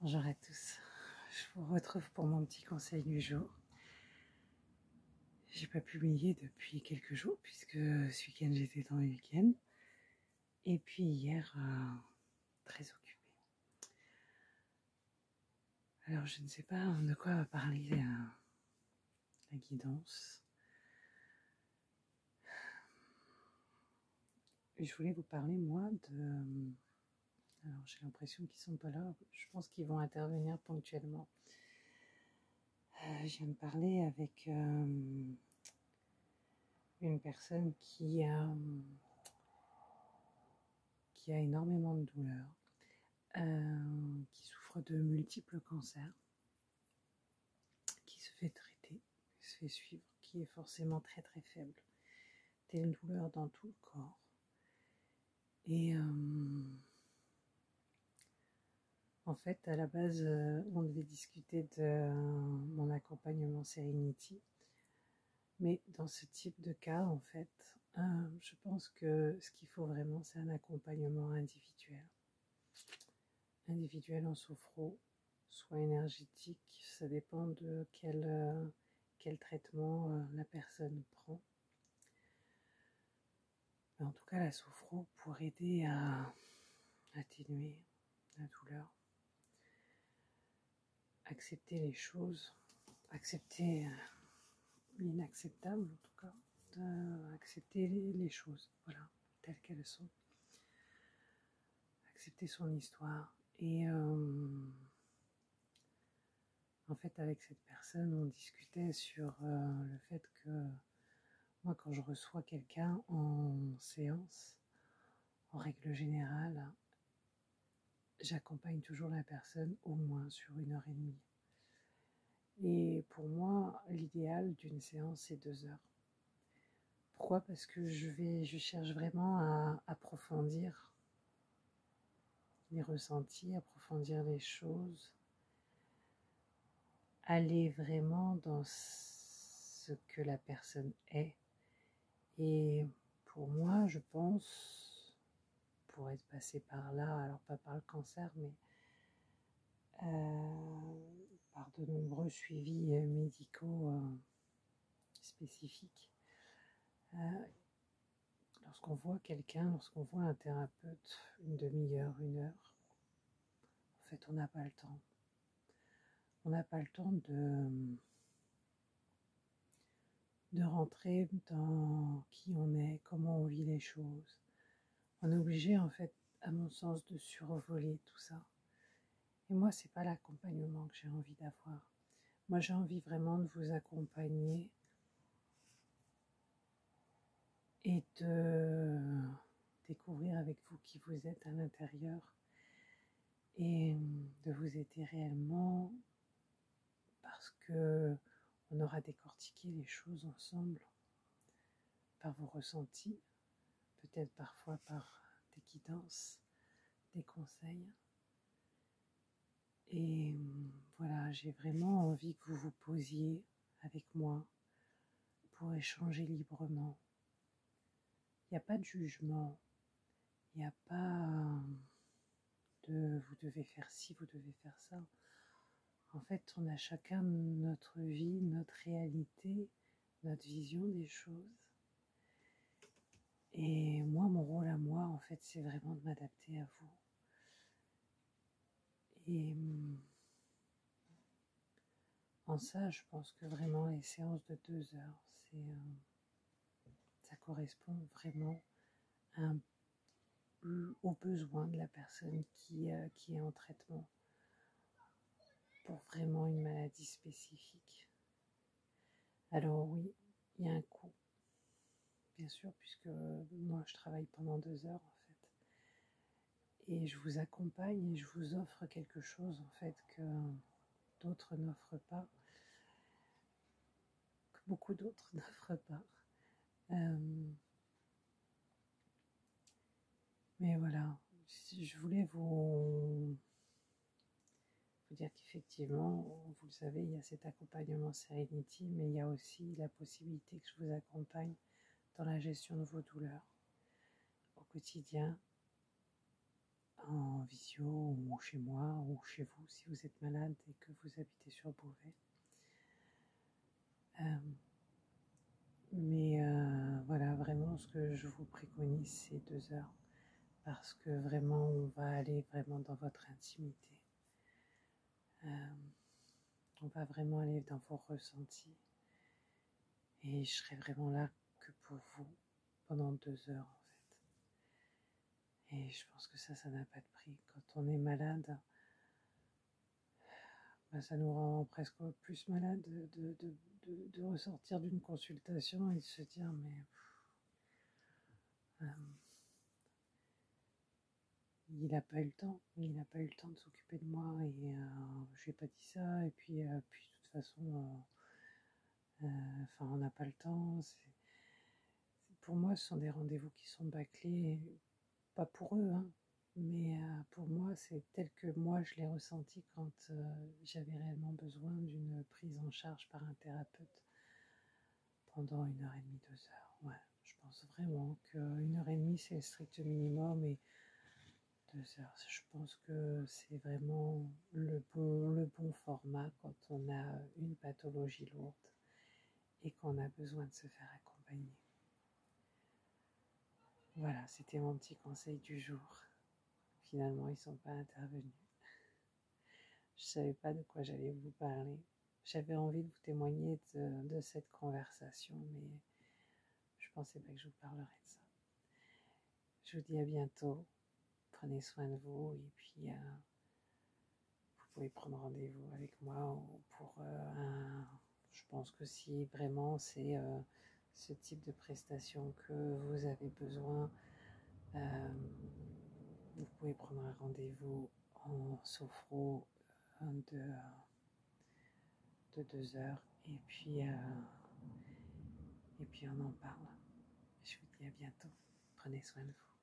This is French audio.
Bonjour à tous, je vous retrouve pour mon petit conseil du jour. J'ai pas publié depuis quelques jours puisque ce week-end j'étais dans le week-end et puis hier très occupée. Alors je ne sais pas de quoi va parler la guidance. Je voulais vous parler moi de... Alors j'ai l'impression qu'ils sont pas là, je pense qu'ils vont intervenir ponctuellement. Je viens de parler avec une personne qui a énormément de douleurs, qui souffre de multiples cancers, qui se fait traiter, qui se fait suivre, qui est forcément très très faible, telle douleur dans tout le corps. Et en fait, à la base, on devait discuter de mon accompagnement Serenity. Mais dans ce type de cas, en fait, je pense que ce qu'il faut vraiment, c'est un accompagnement individuel. Individuel en sophro, soit énergétique, ça dépend de quel traitement la personne prend. Mais en tout cas, la sophro pour aider à atténuer la douleur, accepter les choses, accepter l'inacceptable en tout cas, accepter les choses, voilà, telles qu'elles sont, accepter son histoire. Et en fait, avec cette personne, on discutait sur le fait que moi, quand je reçois quelqu'un en séance, en règle générale, j'accompagne toujours la personne au moins sur 1h30. Et pour moi, l'idéal d'une séance, c'est 2 heures. Pourquoi? Parce que je cherche vraiment à approfondir les ressentis, approfondir les choses, aller vraiment dans ce que la personne est. Et pour moi, je pense, pour être passée par là, alors pas par le cancer, mais par de nombreux suivis médicaux spécifiques. Lorsqu'on voit quelqu'un, lorsqu'on voit un thérapeute, 1/2 heure, 1 heure, en fait, on n'a pas le temps. On n'a pas le temps de rentrer dans qui on est, comment on vit les choses. On est obligé, en fait, à mon sens, de survoler tout ça. Et moi, c'est pas l'accompagnement que j'ai envie d'avoir. Moi, j'ai envie vraiment de vous accompagner et de découvrir avec vous qui vous êtes à l'intérieur et de vous aider réellement parce que on aura décortiqué les choses ensemble par vos ressentis, peut-être parfois par des guidances, des conseils. Et voilà, j'ai vraiment envie que vous vous posiez avec moi pour échanger librement. Il n'y a pas de jugement, il n'y a pas de vous devez faire ci, vous devez faire ça. En fait, on a chacun notre vie, notre réalité, notre vision des choses. Et moi, mon rôle à moi, en fait, c'est vraiment de m'adapter à vous. Et en ça, je pense que vraiment les séances de 2 heures, ça correspond vraiment aux besoins de la personne qui est en traitement pour vraiment une maladie spécifique. Alors oui, il y a un coût, bien sûr, puisque moi je travaille pendant 2 heures en fait. Et je vous accompagne et je vous offre quelque chose en fait que d'autres n'offrent pas, que beaucoup d'autres n'offrent pas. Mais voilà, je voulais vous dire qu'effectivement, vous le savez, il y a cet accompagnement Serenity, mais il y a aussi la possibilité que je vous accompagne dans la gestion de vos douleurs au quotidien, en visio ou ou chez moi, ou chez vous si vous êtes malade et que vous habitez sur Beauvais. Mais voilà, vraiment, ce que je vous préconise, c'est 2 heures. Parce que vraiment, on va aller vraiment dans votre intimité. On va vraiment aller dans vos ressentis. Et je serai vraiment là que pour vous pendant 2 heures, en fait. Et je pense que ça n'a pas de prix. Quand on est malade, ben, ça nous rend presque plus malade de ressortir d'une consultation et de se dire, mais il n'a pas eu le temps, de s'occuper de moi et je lui ai pas dit ça. Et puis, de toute façon, on n'a pas le temps. Pour moi, ce sont des rendez-vous qui sont bâclés, pas pour eux, hein, mais pour moi, c'est tel que moi je l'ai ressenti quand j'avais réellement besoin d'une prise en charge par un thérapeute pendant 1h30, 2 heures. Ouais, je pense vraiment qu'1h30 c'est le strict minimum et 2 heures, je pense que c'est vraiment le bon format quand on a une pathologie lourde et qu'on a besoin de se faire accompagner. Voilà, c'était mon petit conseil du jour. Finalement, ils ne sont pas intervenus. Je ne savais pas de quoi j'allais vous parler. J'avais envie de vous témoigner de cette conversation, mais je ne pensais pas que je vous parlerais de ça. Je vous dis à bientôt. Prenez soin de vous et puis vous pouvez prendre rendez-vous avec moi pour Je pense que si vraiment c'est ce type de prestation que vous avez besoin, vous pouvez prendre un rendez-vous en sophro de 2 heures et puis on en parle. Je vous dis à bientôt. Prenez soin de vous.